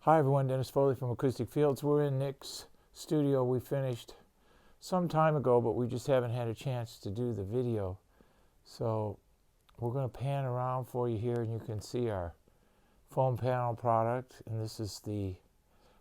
Hi everyone, Dennis Foley from Acoustic Fields. We're in Nick's studio. We finished some time ago, but we just haven't had a chance to do the video. So we're going to pan around for you here and you can see our foam panel product. And this is the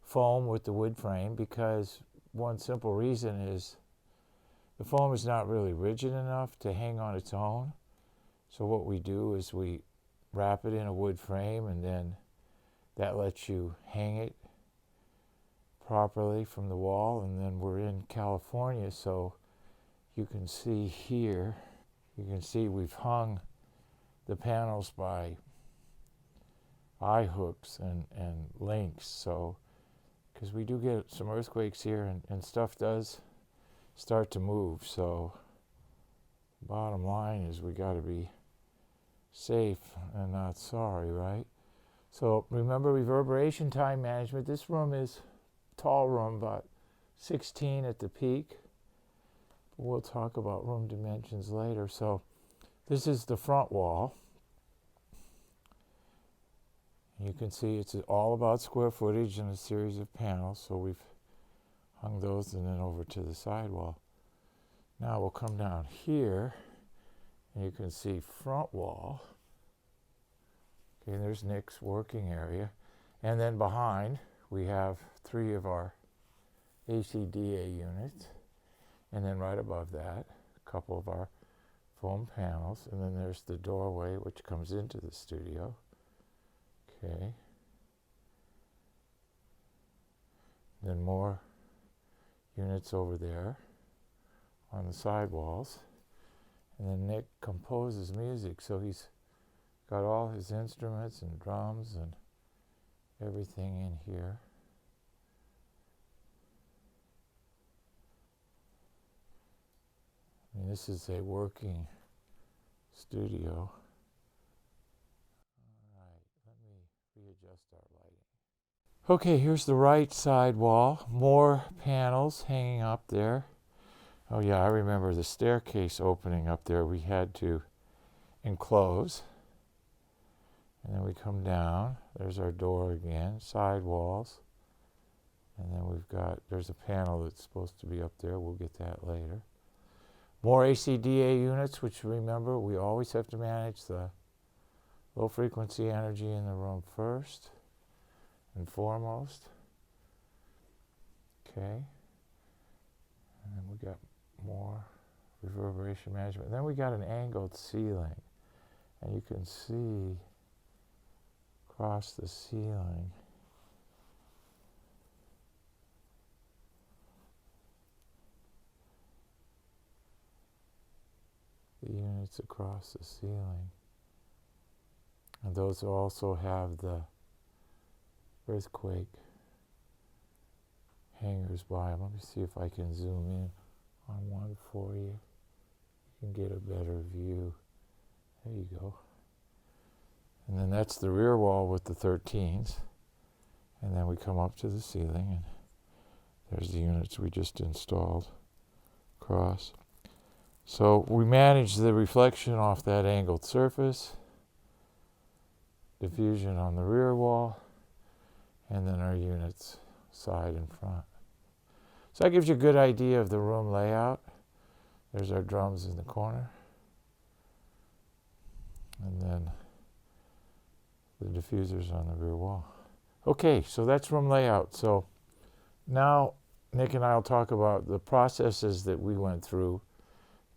foam with the wood frame, because one simple reason is the foam is not really rigid enough to hang on its own. So what we do is we wrap it in a wood frame, and then that lets you hang it properly from the wall. And then we're in California, so you can see here, you can see we've hung the panels by eye hooks and links. So, because we do get some earthquakes here and stuff does start to move. So bottom line is we got to be safe and not sorry, right? So remember reverberation time management. This room is a tall room, about 16 at the peak. We'll talk about room dimensions later. So this is the front wall. You can see it's all about square footage and a series of panels. So we've hung those and then over to the side wall. Now we'll come down here and you can see front wall. Okay, there's Nick's working area. And then behind, we have 3 of our ACDA units. And then right above that, a couple of our foam panels. And then there's the doorway, which comes into the studio. Okay. Then more units over there on the side walls. And then Nick composes music, so he's got all his instruments and drums and everything in here. I mean, this is a working studio. All right, let me readjust our lighting. Okay, here's the right side wall. More panels hanging up there. Oh yeah, I remember the staircase opening up there. We had to enclose. And then we come down. There's our door again, side walls. And then there's a panel that's supposed to be up there. We'll get that later. More ACDA units, which remember, we always have to manage the low frequency energy in the room first and foremost. Okay. And then we got more reverberation management. And then we got an angled ceiling. And you can see across the ceiling the units across the ceiling, and those also have the earthquake hangers by them. Let me see if I can zoom in on one for you. You can get a better view. There you go. And then that's the rear wall with the 13s. And then we come up to the ceiling, and there's the units we just installed across. So we manage the reflection off that angled surface, diffusion on the rear wall, and then our units side and front. So that gives you a good idea of the room layout. There's our drums in the corner. And then the diffusers on the rear wall. Okay, so that's room layout. So now Nick and I will talk about the processes that we went through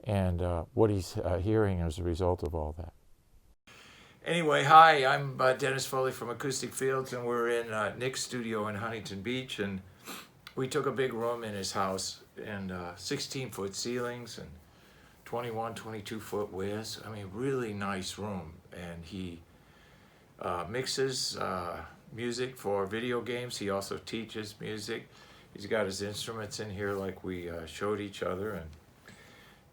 and what he's hearing as a result of all that. Anyway, hi, I'm Dennis Foley from Acoustic Fields, and we're in Nick's studio in Huntington Beach, and we took a big room in his house, and 16-foot ceilings and 21, 22-foot widths. I mean, really nice room. And he mixes music for video games. He also teaches music. He's got his instruments in here like we showed each other. And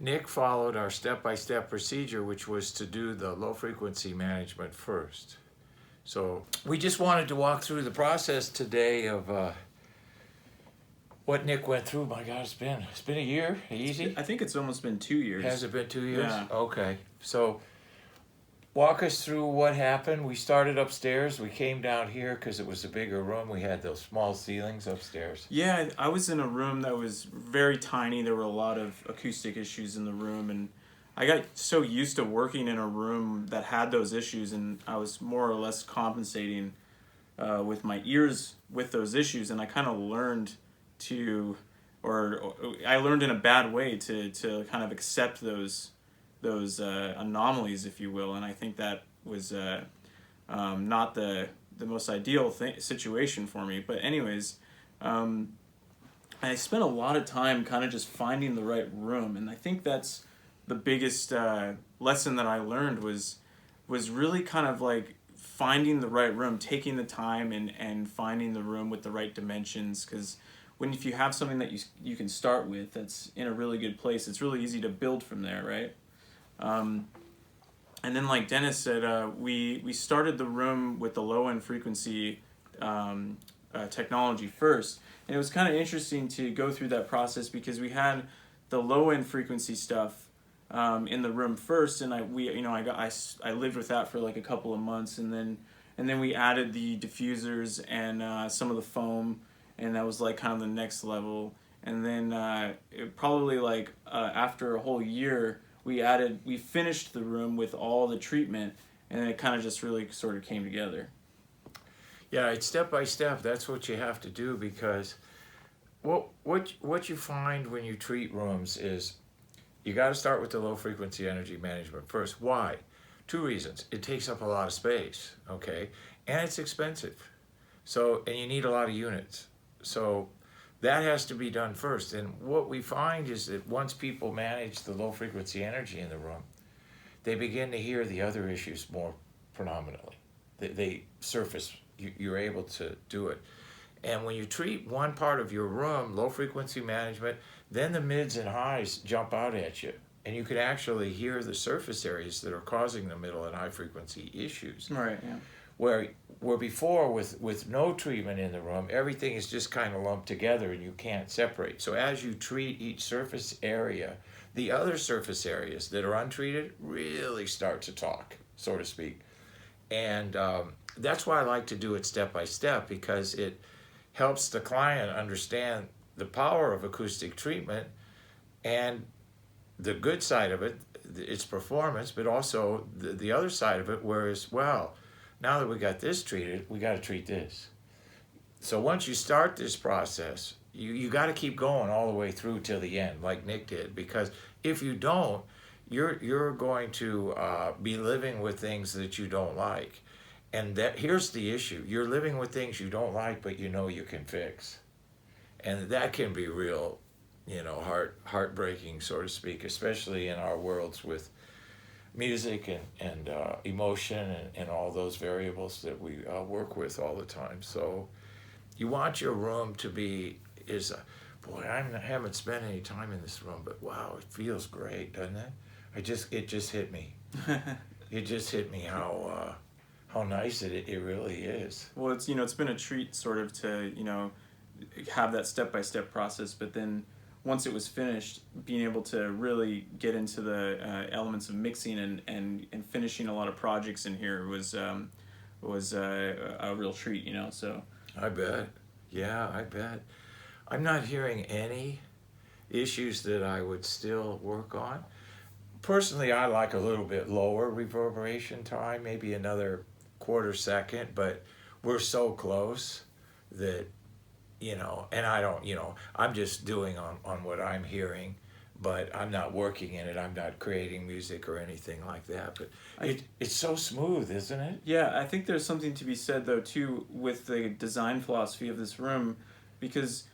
Nick followed our step-by-step procedure, which was to do the low frequency management first. So we just wanted to walk through the process today of what Nick went through. My God, it's been a year. Easy. I think it's almost been 2 years. Has it been 2 years? Yeah. Okay. So walk us through what happened. We started upstairs. We came down here because it was a bigger room. We had those small ceilings upstairs. Yeah, I was in a room that was very tiny. There were a lot of acoustic issues in the room, and I got so used to working in a room that had those issues, and I was more or less compensating with my ears with those issues, and I kind of learned to, or I learned in a bad way to kind of accept those anomalies, if you will, and I think that was not the most ideal situation for me. But anyways, I spent a lot of time kind of just finding the right room, and I think that's the biggest lesson that I learned was really kind of like finding the right room, taking the time and finding the room with the right dimensions. Because if you have something that you can start with that's in a really good place, it's really easy to build from there, right? And then, like Dennis said, we started the room with the low end frequency technology first, and it was kind of interesting to go through that process because we had the low end frequency stuff in the room first, and I lived with that for like a couple of months, and then we added the diffusers and some of the foam, and that was like kind of the next level. And then probably like after a whole year, we finished the room with all the treatment, and it kind of just really sort of came together. Yeah, it's step by step. That's what you have to do because what you find when you treat rooms is you got to start with the low frequency energy management first. Why? Two reasons. It takes up a lot of space, okay? And it's expensive. And you need a lot of units. So that has to be done first. And what we find is that once people manage the low frequency energy in the room, they begin to hear the other issues more predominantly. They surface. You're able to do it. And when you treat one part of your room, low frequency management, then the mids and highs jump out at you. And you can actually hear the surface areas that are causing the middle and high frequency issues. Right, yeah. Where before with no treatment in the room, everything is just kind of lumped together and you can't separate. So as you treat each surface area, the other surface areas that are untreated really start to talk, so to speak. And that's why I like to do it step by step, because it helps the client understand the power of acoustic treatment and the good side of it, its performance, but also the other side of it, whereas, well, now that we got this treated, we got to treat this. So once you start this process, you got to keep going all the way through till the end, like Nick did, because if you don't, you're going to be living with things that you don't like. And here's the issue. You're living with things you don't like, but you know you can fix. And that can be real, heartbreaking, so to speak, especially in our worlds with music and emotion and all those variables that we work with all the time. So you want your room to be, boy, I haven't spent any time in this room, but wow, it feels great, doesn't it? It just hit me. It just hit me how nice it really is. Well, it's been a treat sort of to have that step-by-step process, but then once it was finished, being able to really get into the elements of mixing and finishing a lot of projects in here was a real treat, so. I bet. Yeah, I bet. I'm not hearing any issues that I would still work on. Personally, I like a little bit lower reverberation time, maybe another quarter second, but we're so close that, and I don't, I'm just doing on what I'm hearing, but I'm not working in it. I'm not creating music or anything like that, but it's so smooth, isn't it? Yeah, I think there's something to be said, though, too, with the design philosophy of this room, because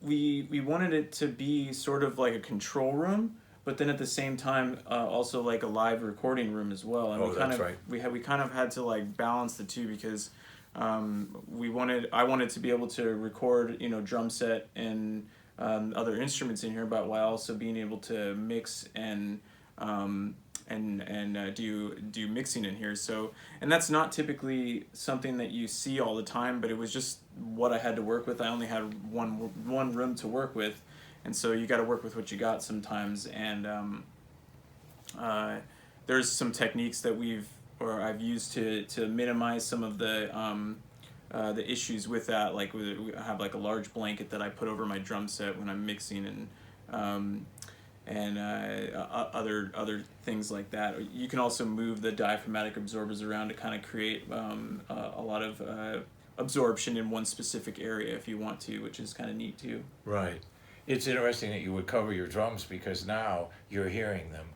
we wanted it to be sort of like a control room, but then at the same time, also like a live recording room as well. And that's right. We kind of had to like balance the two, because I wanted to be able to record drum set and other instruments in here, but while also being able to mix and do mixing in here. So, and that's not typically something that you see all the time, but it was just what I had to work with. I only had one room to work with, and so you got to work with what you got sometimes. And there's some techniques that I've used to minimize some of the issues with that. Like I have like a large blanket that I put over my drum set when I'm mixing, and other things like that. You can also move the diaphragmatic absorbers around to kind of create a lot of absorption in one specific area if you want to, which is kind of neat too. Right. It's interesting that you would cover your drums because now you're hearing them,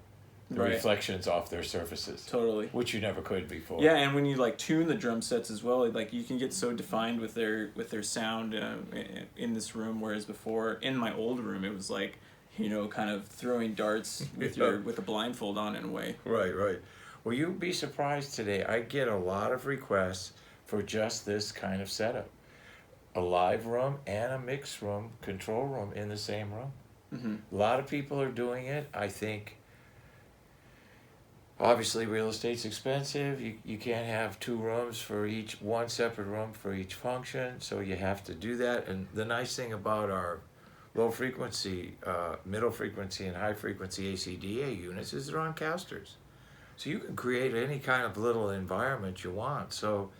the Right. reflections off their surfaces, Totally. which you never could before. Yeah, and when you like tune the drum sets as well, like you can get so defined with their sound in this room, whereas before in my old room it was like, kind of throwing darts with with a blindfold on in a way. Right, right. Well, you'd be surprised today. I get a lot of requests for just this kind of setup. A live room and a mix room, control room in the same room. Mm-hmm. A lot of people are doing it. I think, obviously, real estate's expensive. You can't have two rooms for each, one separate room for each function, so you have to do that. And the nice thing about our low frequency, middle frequency, and high frequency ACDA units is they're on casters. So you can create any kind of little environment you want. So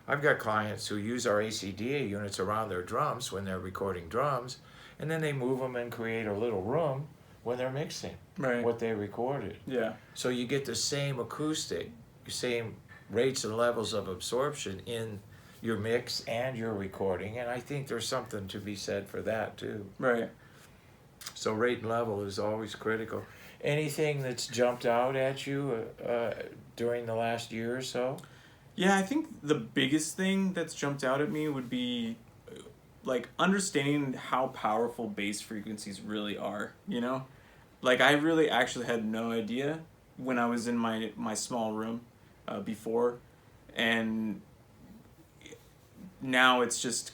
I've got clients who use our ACDA units around their drums when they're recording drums, and then they move them and create a little room when they're mixing what they recorded. Yeah. So you get the same acoustic, same rates and levels of absorption in your mix and your recording, and I think there's something to be said for that too. Right. So rate and level is always critical. Anything that's jumped out at you during the last year or so? Yeah, I think the biggest thing that's jumped out at me would be like understanding how powerful bass frequencies really are, Like I really actually had no idea when I was in my small room before, and now it's just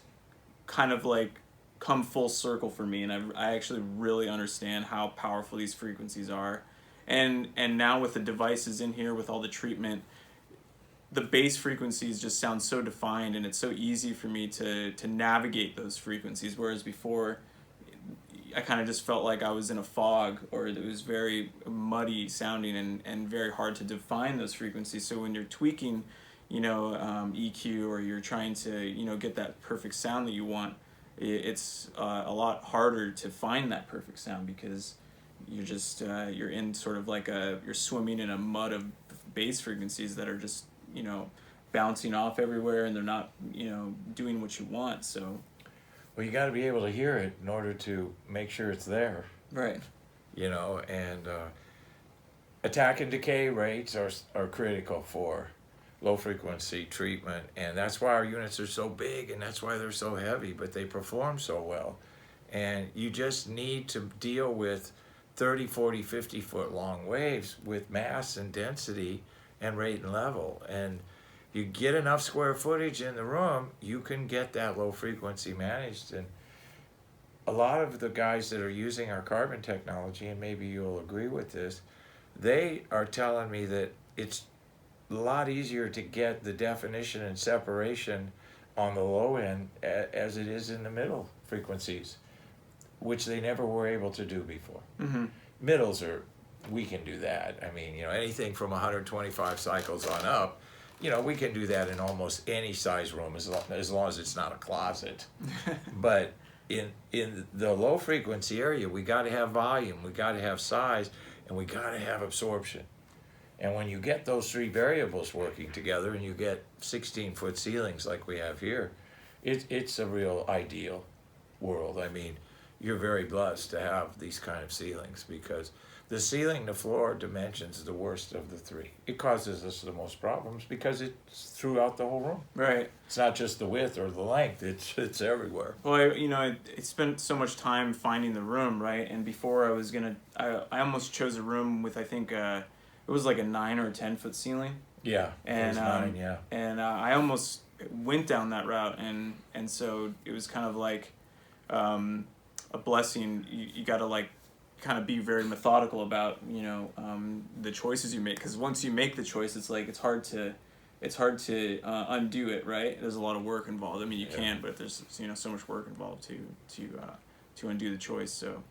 kind of like come full circle for me, and I actually really understand how powerful these frequencies are. And now with the devices in here, with all the treatment, the bass frequencies just sound so defined, and it's so easy for me to navigate those frequencies, whereas before I kind of just felt like I was in a fog, or it was very muddy sounding and very hard to define those frequencies. So when you're tweaking, EQ, or you're trying to, get that perfect sound that you want, it's a lot harder to find that perfect sound because you're just, you're in sort of like you're swimming in a mud of bass frequencies that are just, bouncing off everywhere, and they're not, doing what you want. So, well, you got to be able to hear it in order to make sure it's there. Right. And attack and decay rates are critical for low frequency treatment, and that's why our units are so big, and that's why they're so heavy, but they perform so well. And you just need to deal with 30, 40, 50 foot long waves with mass and density and rate and level. And you get enough square footage in the room, you can get that low frequency managed. And a lot of the guys that are using our carbon technology, and maybe you'll agree with this, they are telling me that it's a lot easier to get the definition and separation on the low end as it is in the middle frequencies, which they never were able to do before. Mm-hmm. Middles we can do that. I mean, anything from 125 cycles on up, we can do that in almost any size room as long as it's not a closet. But in the low frequency area, we got to have volume, we got to have size, and we got to have absorption. And when you get those three variables working together, and you get 16-foot ceilings like we have here, it's a real ideal world. I mean, you're very blessed to have these kind of ceilings, because the ceiling to floor dimensions is the worst of the three. It causes us the most problems because it's throughout the whole room. Right. It's not just the width or the length, it's everywhere. Well, I spent so much time finding the room, right? And before I almost chose a room with, I think, it was like a 9 or 10-foot ceiling. Yeah, and it was 9, yeah. And I almost went down that route, and so it was kind of like a blessing. You got to like kind of be very methodical about the choices you make, because once you make the choice, it's like it's hard to undo it, right? There's a lot of work involved. I mean, you can, but there's so much work involved to undo the choice. So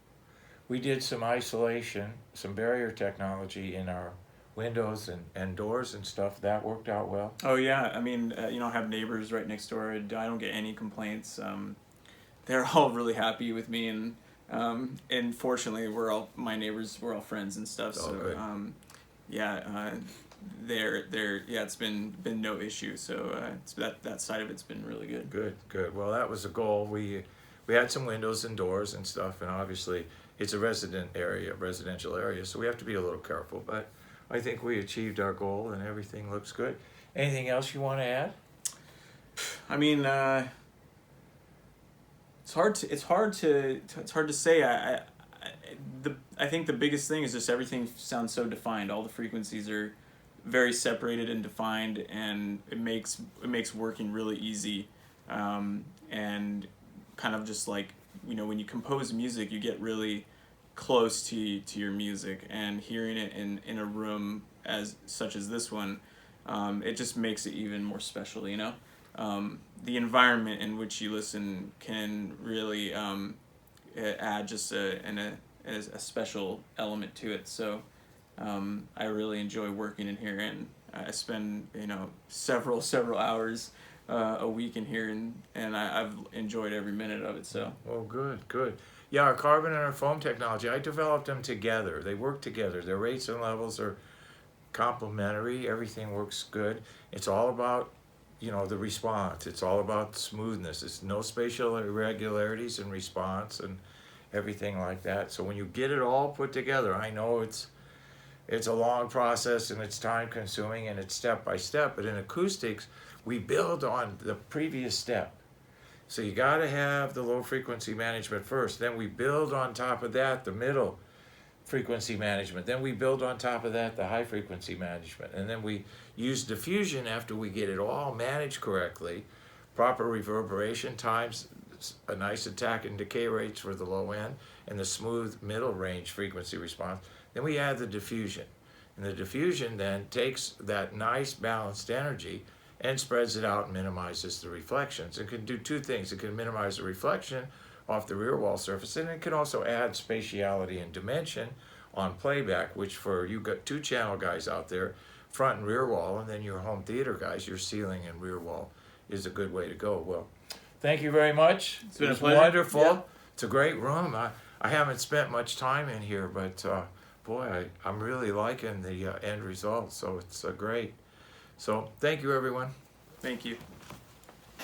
we did some isolation, some barrier technology in our windows and doors and stuff, that worked out well? Oh yeah, I mean, I have neighbors right next door. I don't get any complaints. They're all really happy with me, and fortunately, my neighbors. We're all friends and stuff. Oh, So good. yeah, they're yeah, it's been no issue. So it's that side of it's been really good. Good. Well, that was a goal. We had some windows and doors and stuff, and obviously it's a residential area, so we have to be a little careful. But I think we achieved our goal, and everything looks good. Anything else you want to add? I mean, it's hard to say. I think the biggest thing is just everything sounds so defined. All the frequencies are very separated and defined, and it makes working really easy. And kind of just like, when you compose music, you get really close to your music, and hearing it in a room such as this one, it just makes it even more special. The environment in which you listen can really add just a special element to it. So I really enjoy working in here, and I spend several hours a week in here, and I've enjoyed every minute of it. So Oh, good. Yeah, our carbon and our foam technology, I developed them together. They work together. Their rates and levels are complementary. Everything works good. It's all about, the response. It's all about smoothness. It's no spatial irregularities in response and everything like that. So when you get it all put together, I know it's a long process and it's time consuming and it's step by step, but in acoustics, we build on the previous step. So you got to have the low frequency management first. Then we build on top of that the middle frequency management. Then we build on top of that the high frequency management. And then we use diffusion after we get it all managed correctly. Proper reverberation times, a nice attack and decay rates for the low end, and the smooth middle range frequency response. Then we add the diffusion. And the diffusion then takes that nice balanced energy and spreads it out and minimizes the reflections. It can do two things. It can minimize the reflection off the rear wall surface, and it can also add spatiality and dimension on playback, which for you got 2-channel guys out there, front and rear wall, and then your home theater guys, your ceiling and rear wall is a good way to go. Well, thank you very much. It's been a pleasure. Wonderful. Yeah. It's a great room. I haven't spent much time in here, but boy, I'm really liking the end result, so it's great. So thank you, everyone. thank you.